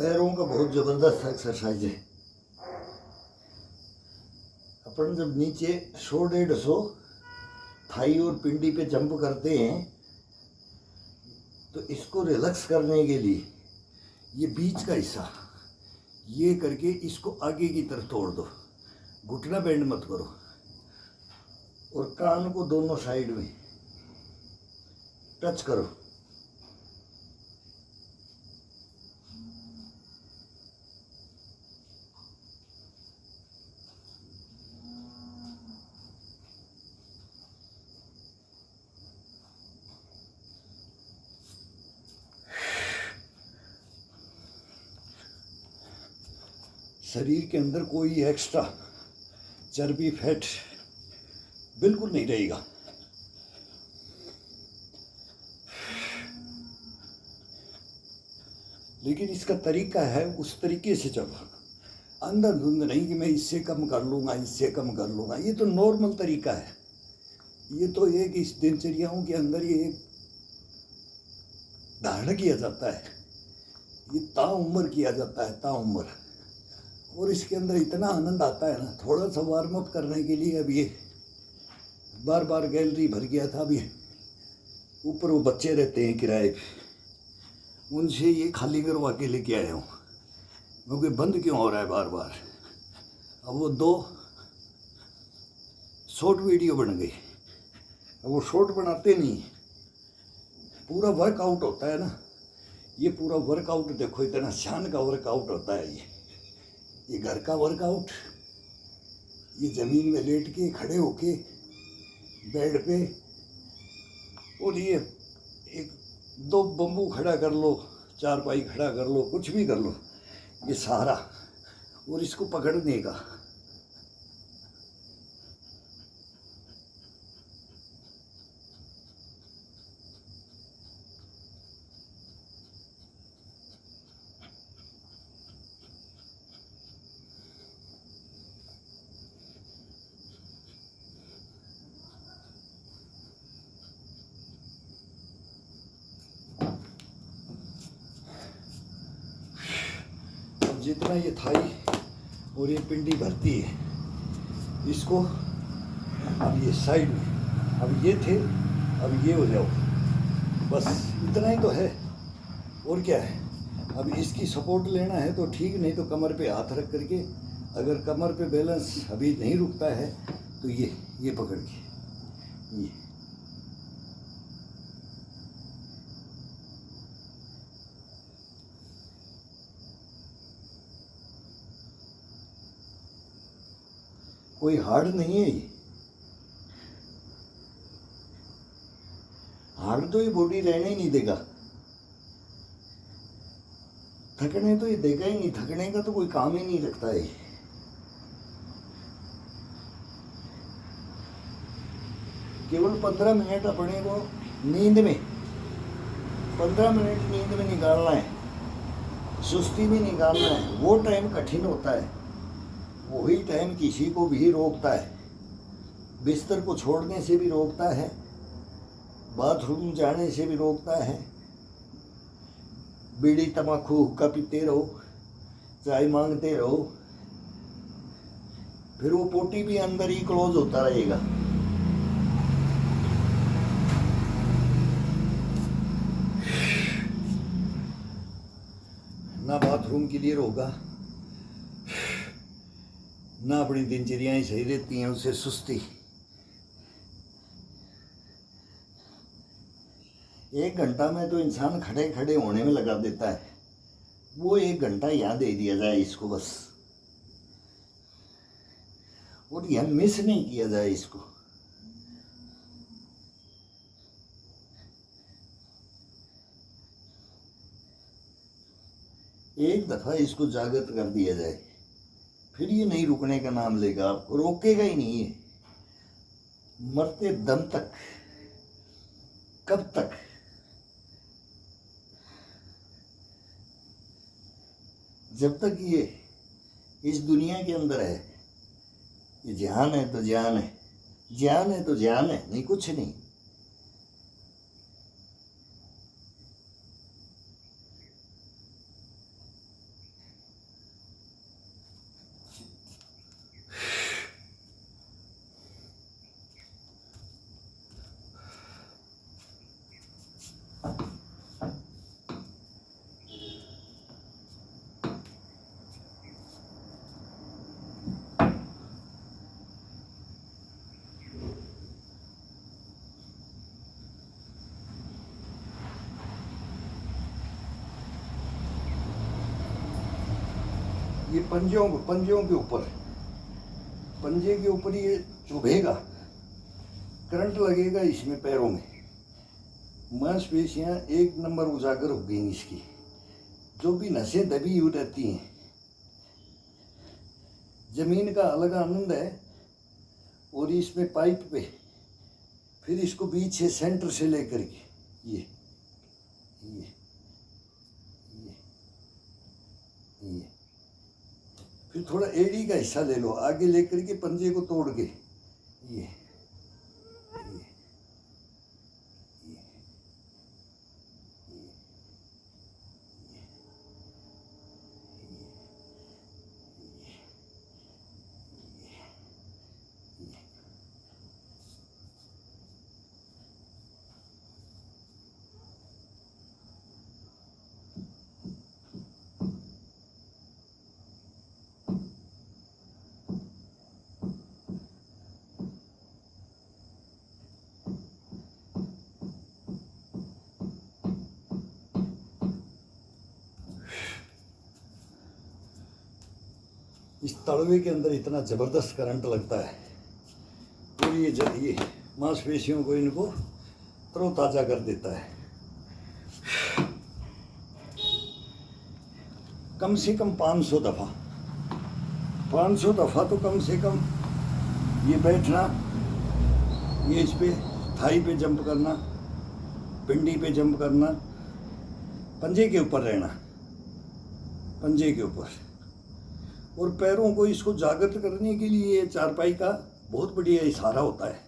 पैरों का बहुत ज़बरदस्त एक्सरसाइज है। अपन जब नीचे 100-150 थाई और पिंडी पे जंप करते हैं तो इसको रिलैक्स करने के लिए ये बीच का हिस्सा ये करके इसको आगे की तरफ तोड़ दो, घुटना बेंड मत करो, और कान को दोनों साइड में टच करो। शरीर के अंदर कोई एक्स्ट्रा चर्बी फैट बिल्कुल नहीं रहेगा। लेकिन इसका तरीका है उस तरीके से चलो, अंदर धुंध नहीं कि मैं इससे कम कर लूँगा, इससे कम कर लूँगा। ये तो नॉर्मल तरीका है। ये तो एक इस दिनचर्याओं के अंदर ये एक धारण किया जाता है, ये ताउम्र किया जाता है, ताउम्र। और इसके अंदर इतना आनंद आता है ना, थोड़ा सा वार्म अप करने के लिए अब ये बार बार गैलरी भर गया था। अभी ऊपर वो बच्चे रहते हैं किराए पे, उनसे ये खाली करवा के लेके आया हूँ, क्योंकि बंद क्यों हो रहा है बार बार। अब वो 2 शॉर्ट वीडियो बन गई। अब वो शॉर्ट बनाते नहीं, पूरा वर्कआउट होता है ना। ये पूरा वर्कआउट देखो, इतना शान का वर्कआउट होता है ये घर का वर्कआउट। ये ज़मीन में लेट के, खड़े होके, बेड पे, और ये 1-2 बम्बू खड़ा कर लो, चारपाई खड़ा कर लो, कुछ भी कर लो, ये सहारा, और इसको पकड़ने का। जितना ये थाई और ये पिंडी भरती है, इसको अब ये साइड में, अब ये थे, अब ये हो जाओ, बस इतना ही तो है। और क्या है, अब इसकी सपोर्ट लेना है तो ठीक, नहीं तो कमर पे हाथ रख करके, अगर कमर पे बैलेंस अभी नहीं रुकता है तो ये पकड़ के ये कोई हार्ड नहीं है। ये हार्ड तो ये बॉडी रहने ही नहीं देगा, थकने तो ये देगा ही नहीं, थकने का तो कोई काम ही नहीं रखता है। केवल 15 मिनट अपने को नींद में, 15 मिनट नींद में निकालना है, सुस्ती में निकालना है। वो टाइम कठिन होता है, वही टाइम किसी को भी रोकता है, बिस्तर को छोड़ने से भी रोकता है, बाथरूम जाने से भी रोकता है। बीड़ी तम्बाकू हुक्का पीते रहो, चाय मांगते रहो, फिर वो पोटी भी अंदर ही क्लोज होता रहेगा। ना बाथरूम क्लियर होगा, ना अपनी दिनचर्याएं सही रहती हैं, उससे सुस्ती। 1 घंटा में तो इंसान खड़े खड़े होने में लगा देता है, वो 1 घंटा यहाँ दे दिया जाए इसको बस, और यहाँ मिस नहीं किया जाए इसको। एक दफ़ा इसको जागृत कर दिया जाए, फिर ये नहीं रुकने का नाम लेगा, आपको रोकेगा ही नहीं है मरते दम तक। कब तक? जब तक ये इस दुनिया के अंदर है। ये जान है तो जान है, जान है तो जान है, नहीं कुछ नहीं। ये पंजों के ऊपर, पंजे के ऊपर ये चुभेगा, करंट लगेगा इसमें, पैरों में मांसपेशियां एक नंबर उजागर हो गई इसकी, जो भी नसें दबी हुई रहती हैं। जमीन का अलग आनंद है। और इसमें पाइप पे फिर इसको बीच से सेंटर से लेकर के ये फिर थोड़ा एड़ी का हिस्सा ले लो, आगे लेकर के पंजे को तोड़ के ये इस तलवे के अंदर इतना ज़बरदस्त करंट लगता है और ये मांसपेशियों को, इनको तरोताज़ा कर देता है। कम से कम 500 दफ़ा, 500 दफ़ा तो कम से कम ये बैठना, ये इस पे थाई पे जंप करना, पिंडी पे जंप करना, पंजे के ऊपर रहना, पंजे के ऊपर, और पैरों को इसको जागृत करने के लिए चारपाई का बहुत बढ़िया इशारा होता है।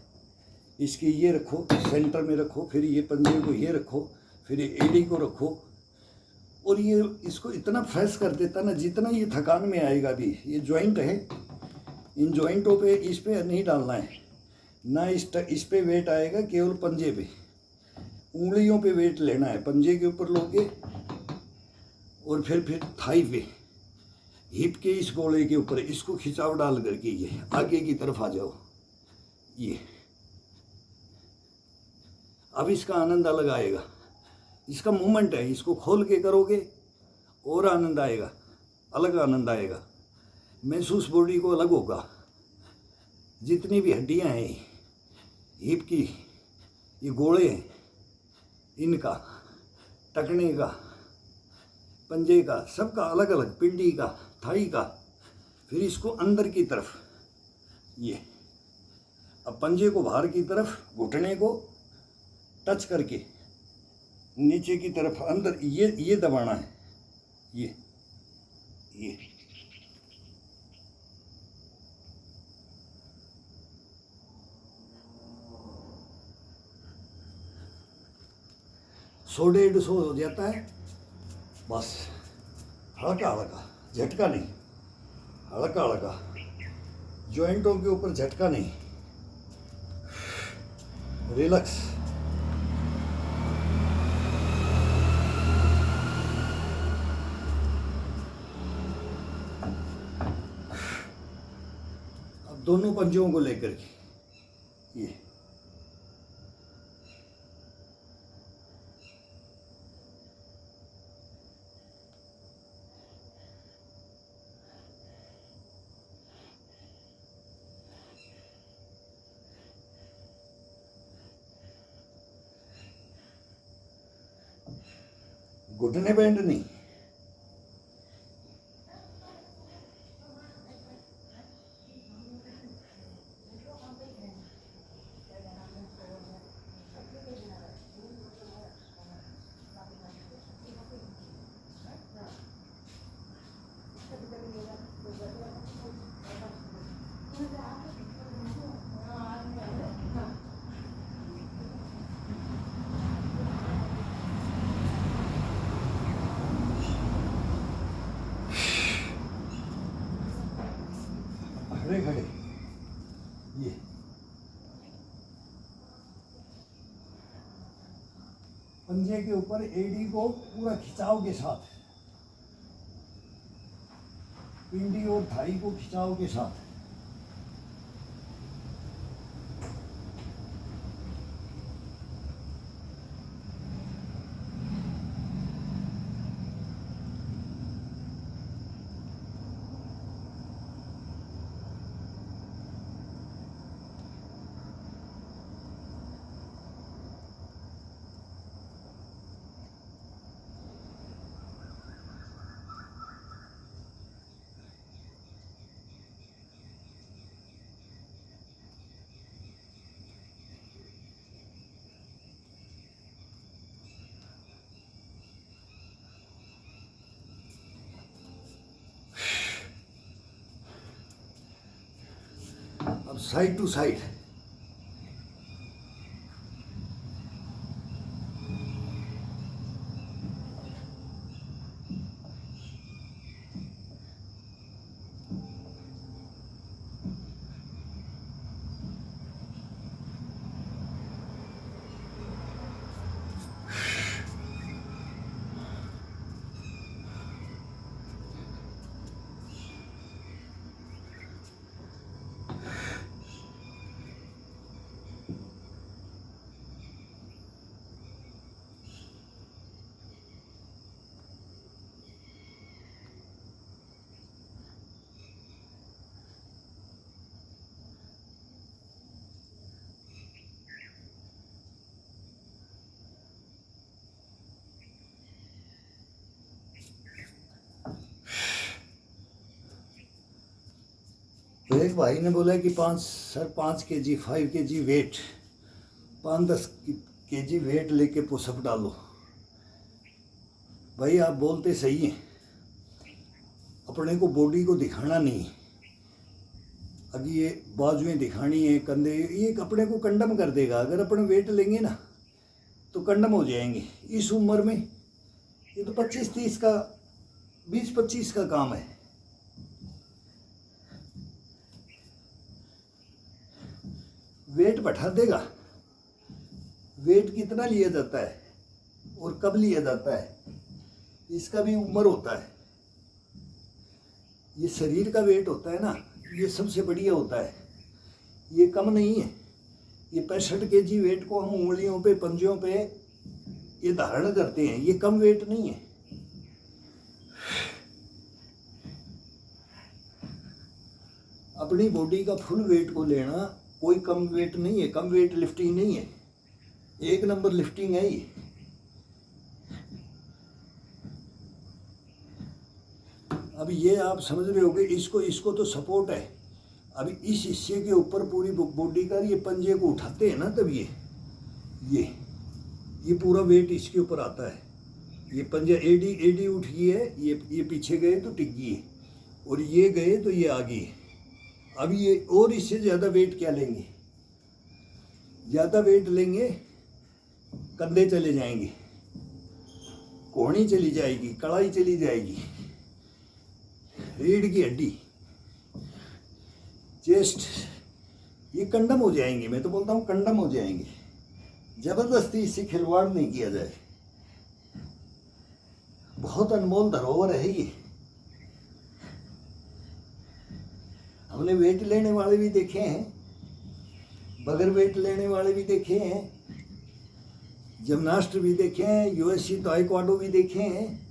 इसके ये रखो, सेंटर में रखो, फिर ये पंजे को ये रखो, फिर ये एड़ी को रखो, और ये इसको इतना फ्रेश कर देता ना, जितना ये थकान में आएगा भी। ये जॉइंट है, इन जॉइंटों पे इस पे नहीं डालना है ना, इस पे वेट आएगा, केवल पंजे पे, उंगलियों पे वेट लेना है। पंजे के ऊपर लोगे और फिर थाई पे, हिप के इस गोले के ऊपर इसको खिंचाव डाल करके ये आगे की तरफ आ जाओ। ये अब इसका आनंद अलग आएगा, इसका मूवमेंट है, इसको खोल के करोगे और आनंद आएगा, अलग आनंद आएगा, महसूस बॉडी को अलग होगा। जितनी भी हड्डियां हैं हिप की, ये गोले हैं, इनका, टकने का, पंजे का, सबका अलग अलग, पिंडी का, थाई का, फिर इसको अंदर की तरफ ये, अब पंजे को बाहर की तरफ, घुटने को टच करके नीचे की तरफ अंदर ये दबाना है, ये सौ 150 हो जाता है बस। हल्का हल्का, झटका नहीं, हल्का हल्का, जॉइंटों के ऊपर झटका नहीं, रिलैक्स। अब दोनों पंजों को लेकर के ये घुटने बैंड नहीं, खड़े खड़े ये पंजे के ऊपर एड़ी को पूरा खिंचाव के साथ, पिंडी और थाई को खिंचाव के साथ, साइड टू साइड। तो एक भाई ने बोला कि 5 kg 5 kg weight 5-10 kg weight लेके पुशअप डालो। भाई आप बोलते सही हैं, अपने को बॉडी को दिखाना नहीं। अब ये बाजुएं दिखानी है, कंधे, ये अपने को कंडम कर देगा। अगर अपने वेट लेंगे ना तो कंडम हो जाएंगे इस उम्र में। ये तो 25-30 का 20-25 का काम है। वेट बढ़ा देगा। वेट कितना लिया जाता है और कब लिया जाता है, इसका भी उम्र होता है। ये शरीर का वेट होता है ना, ये सबसे बढ़िया होता है, ये कम नहीं है। ये 65 kg वेट को हम उंगलियों पे, पंजों पे ये धारण करते हैं, ये कम वेट नहीं है। अपनी बॉडी का फुल वेट को लेना कोई कम वेट नहीं है, कम वेट लिफ्टिंग नहीं है, 1 नंबर लिफ्टिंग है ये। अब ये आप समझ रहे होगे, इसको तो सपोर्ट है। अभी इस हिस्से के ऊपर पूरी बॉडी का ये पंजे को उठाते हैं ना, तब ये पूरा वेट इसके ऊपर आता है। ये पंजा एडी उठ गई है, ये पीछे गए तो टिक गई है, और ये गए तो ये आ गई है। अब ये और इससे ज़्यादा वेट क्या लेंगे, ज़्यादा वेट लेंगे कंधे चले जाएंगे, कोहनी चली जाएगी, कड़ाई चली जाएगी, रीढ़ की हड्डी, चेस्ट, ये कंडम हो जाएंगे। मैं तो बोलता हूँ कंडम हो जाएंगे। जबरदस्ती इससे खिलवाड़ नहीं किया जाए। बहुत अनमोल धरोहर है ये। हमने वेट लेने वाले भी देखे हैं, बगैर वेट लेने वाले भी देखे हैं, जिम्नास्ट भी देखे हैं, यूएससी ताइक्वांडो भी देखे हैं।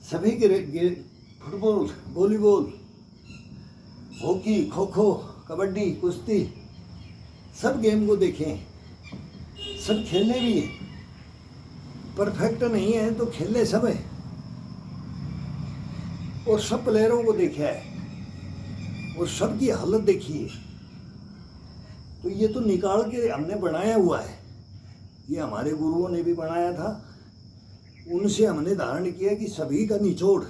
सभी के football, volleyball, hockey, kho kho, kabaddi, कुश्ती, सब गेम को देखें, सब खेलने भी हैं। परफेक्ट नहीं है तो खेलने सब है, और सब प्लेयरों को देखा है और सबकी हालत देखी है। तो ये तो निकाल के हमने बनाया हुआ है, ये हमारे गुरुओं ने भी बनाया था, उनसे हमने धारण किया कि सभी का निचोड़।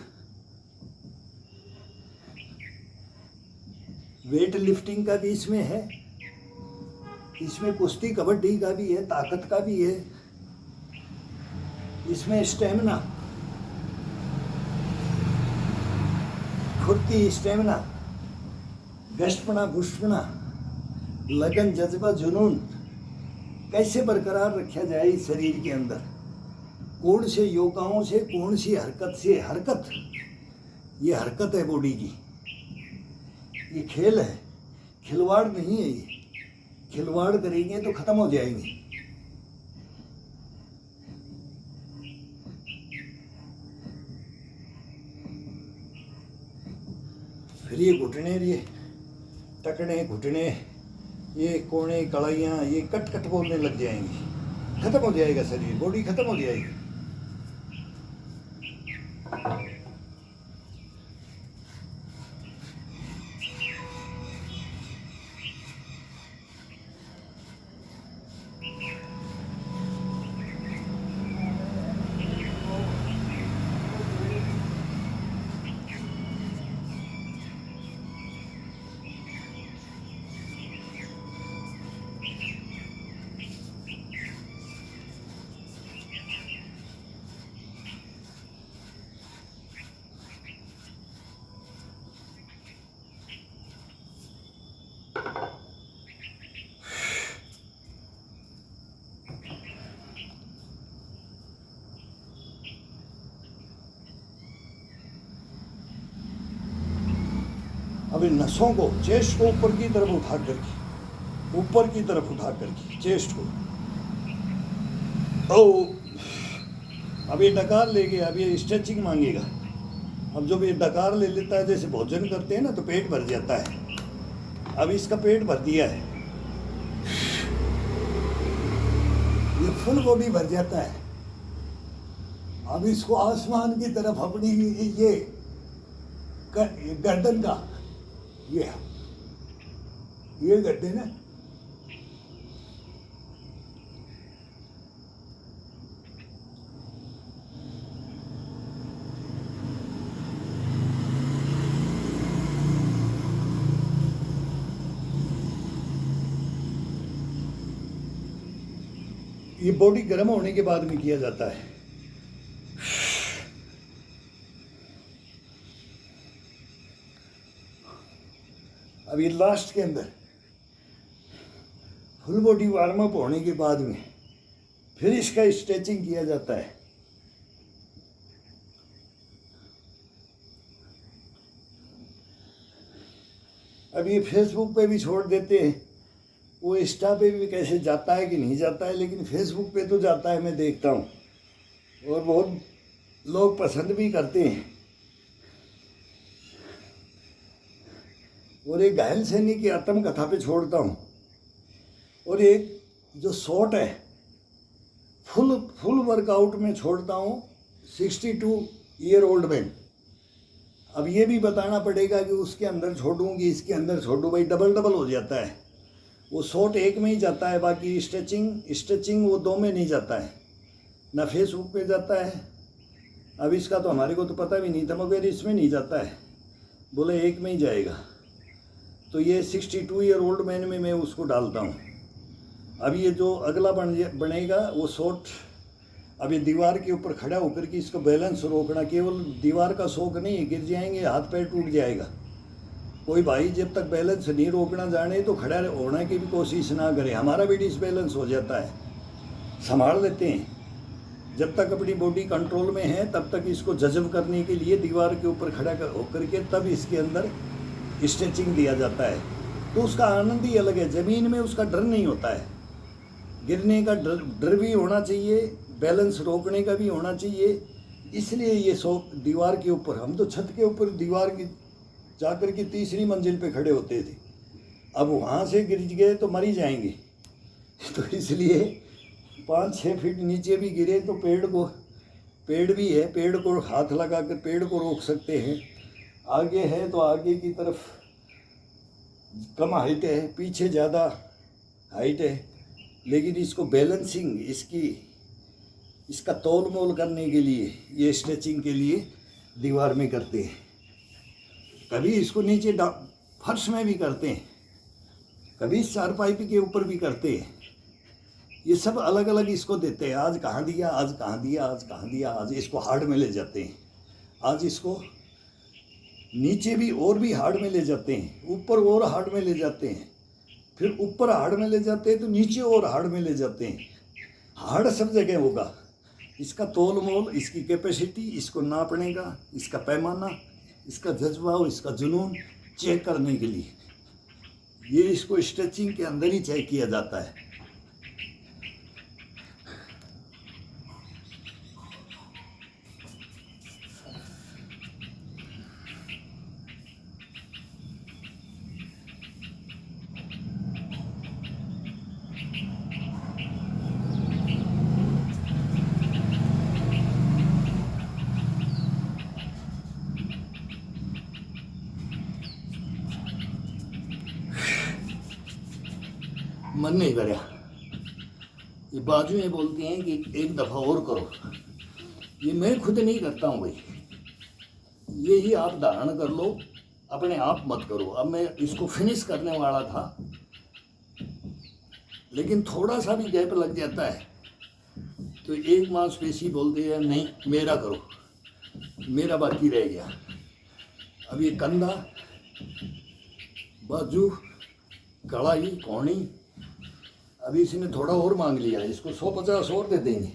वेट लिफ्टिंग का भी इसमें है, इसमें कुश्ती कबड्डी का भी है, ताकत का भी है, इसमें स्टेमिना, फुर्ती, स्टेमिना, गश्तपना, पुष्पना, लगन, जज्बा, जुनून कैसे बरकरार रखा जाए इस शरीर के अंदर, कौन से योगाओं से, कौन सी हरकत से। हरकत, ये हरकत है बॉडी की, ये खेल है, खिलवाड़ नहीं है। ये खिलवाड़ करेंगे तो खत्म हो जाएंगे। फिर ये घुटने, ये टकने, घुटने, ये कोने, कड़ाइयाँ, ये कट बोलने लग जाएंगी, खत्म हो जाएगा शरीर, बॉडी खत्म हो जाएगी। अब इन नसों को, चेस्ट को ऊपर की तरफ उठा करके, ऊपर की तरफ उठा करके चेस्ट को, ओ अब ये डकार ले गया, अब ये स्ट्रेचिंग मांगेगा। अब जब ये डकार ले लेता है, जैसे भोजन करते हैं ना तो पेट भर जाता है, अब इसका पेट भर दिया है, ये फुल बॉडी भर जाता है। अब इसको आसमान की तरफ अपनी ये गर्दन का ये गर्दन है, ये बॉडी गर्म होने के बाद में किया जाता है। अब ये लास्ट के अंदर फुल बॉडी वार्म अप होने के बाद में फिर इसका स्ट्रेचिंग किया जाता है। अब ये फेसबुक पे भी छोड़ देते हैं, वो इंस्टा पे भी कैसे जाता है कि नहीं जाता है, लेकिन फेसबुक पे तो जाता है, मैं देखता हूँ और बहुत लोग पसंद भी करते हैं। और एक घायल सैनिक की आत्मकथा पे छोड़ता हूँ, और एक जो शॉर्ट है फुल वर्कआउट में छोड़ता हूँ 62 ईयर ओल्ड मैन। अब ये भी बताना पड़ेगा कि उसके अंदर छोड़ूँ कि इसके अंदर छोड़ूँ, भाई डबल हो जाता है। वो शॉर्ट एक में ही जाता है, बाकी स्ट्रेचिंग वो दो में नहीं जाता है, ना फेसबुक पे जाता है। अब इसका तो हमारे को तो पता भी नहीं था, मगर इसमें नहीं जाता है, बोले एक में ही जाएगा। तो ये 62 ईयर ओल्ड मैन में मैं उसको डालता हूँ। अब ये जो अगला बनेगा वो शॉर्ट, अब ये दीवार के ऊपर खड़ा होकर के इसको बैलेंस रोकना, केवल दीवार का शौक नहीं, गिर जाएंगे, हाथ पैर टूट जाएगा। कोई भाई जब तक बैलेंस नहीं रोकना जाने तो खड़ा होने की भी कोशिश ना करे, हमारा भी डिसबैलेंस हो जाता है। संभाल लेते हैं, जब तक अपनी बॉडी कंट्रोल में है तब तक इसको जज्ब करने के लिए दीवार के ऊपर खड़ा होकर के तब इसके अंदर स्ट्रेचिंग दिया जाता है। तो उसका आनंद ही अलग है, ज़मीन में उसका डर नहीं होता है, गिरने का डर भी होना चाहिए, बैलेंस रोकने का भी होना चाहिए। इसलिए ये शौक दीवार के ऊपर, हम तो छत के ऊपर दीवार की जाकर के तीसरी मंजिल पे खड़े होते थे, अब वहाँ से गिर गए तो मर ही जाएंगे। तो इसलिए 5-6 फीट नीचे भी गिरे तो पेड़ भी है, पेड़ को हाथ लगा कर पेड़ को रोक सकते हैं। आगे है तो आगे की तरफ कम हाइट है, पीछे ज़्यादा हाइट है, लेकिन इसको बैलेंसिंग, इसका तोल मोल करने के लिए, ये स्ट्रेचिंग के लिए दीवार में करते हैं। कभी इसको नीचे फर्श में भी करते हैं, कभी चारपाई के ऊपर भी करते हैं। ये सब अलग अलग इसको देते हैं, आज कहाँ दिया, आज कहाँ दिया, आज कहाँ दिया, आज इसको हार्ड में ले जाते हैं, आज इसको नीचे भी और भी हार्ड में ले जाते हैं, ऊपर और हार्ड में ले जाते हैं, फिर ऊपर हार्ड में ले जाते हैं तो नीचे और हार्ड में ले जाते हैं। हार्ड सब जगह होगा, इसका तोल मोल, इसकी कैपेसिटी, इसको नापने का, इसका पैमाना, इसका जज्बा और इसका जुनून चेक करने के लिए ये इसको स्ट्रेचिंग के अंदर ही चेक किया जाता है। मन नहीं करया, ये बाजुएं बोलती हैं कि एक दफ़ा और करो। ये मैं खुद नहीं करता हूँ भाई, ये ही आप धारण कर लो, अपने आप मत करो। अब मैं इसको फिनिश करने वाला था, लेकिन थोड़ा सा भी गैप लग जाता है तो एक मांसपेशी बोलती है नहीं मेरा करो, मेरा बाकी रह गया। अब ये कंधा, बाजू, कड़ाई, कोहनी, अभी इसने थोड़ा और मांग लिया, इसको 150 और दे देंगे।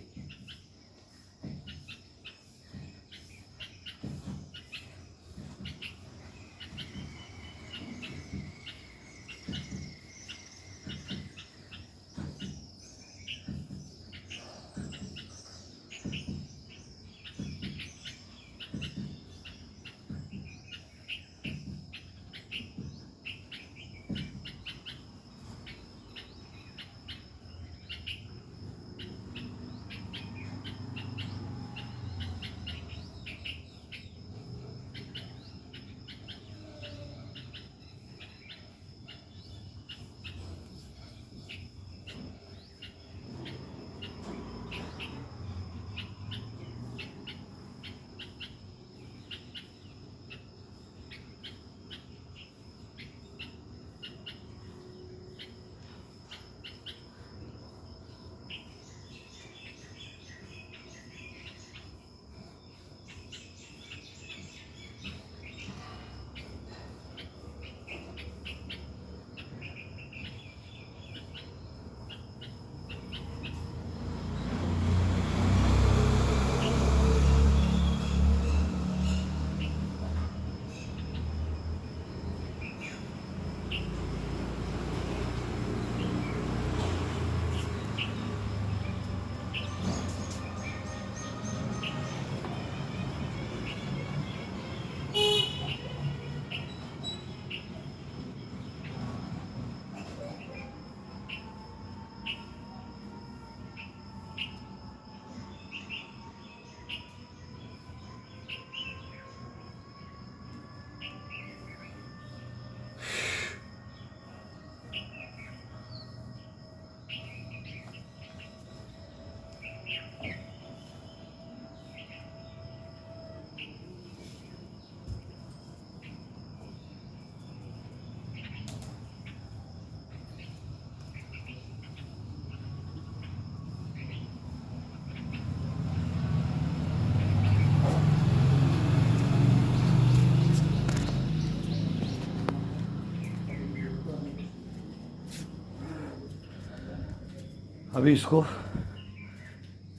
अभी इसको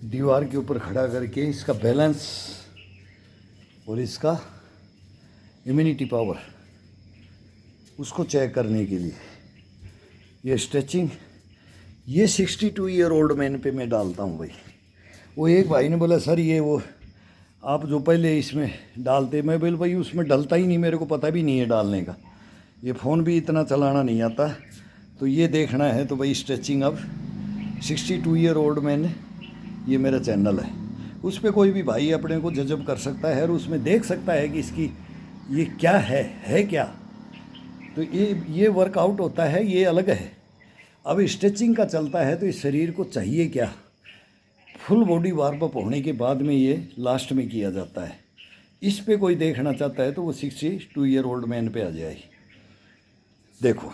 दीवार के ऊपर खड़ा करके इसका बैलेंस और इसका इम्यूनिटी पावर उसको चेक करने के लिए ये स्ट्रेचिंग ये 62 ईयर ओल्ड मैन पे मैं डालता हूँ भाई। वो एक भाई ने बोला सर ये वो आप जो पहले इसमें डालते, मैं बोल भाई उसमें डलता ही नहीं, मेरे को पता भी नहीं है डालने का, ये फ़ोन भी इतना चलाना नहीं आता, तो ये देखना है तो भाई स्ट्रेचिंग अब 62 ईयर ओल्ड मैन ये मेरा चैनल है, उस पर कोई भी भाई अपने को जजब कर सकता है और उसमें देख सकता है कि इसकी ये क्या है क्या। तो ये वर्कआउट होता है, ये अलग है। अब स्ट्रेचिंग का चलता है तो इस शरीर को चाहिए क्या, फुल बॉडी वार्म अप होने के बाद में ये लास्ट में किया जाता है। इस पे कोई देखना चाहता है तो वो 62 ईयर ओल्ड मैन पे आ जाए। देखो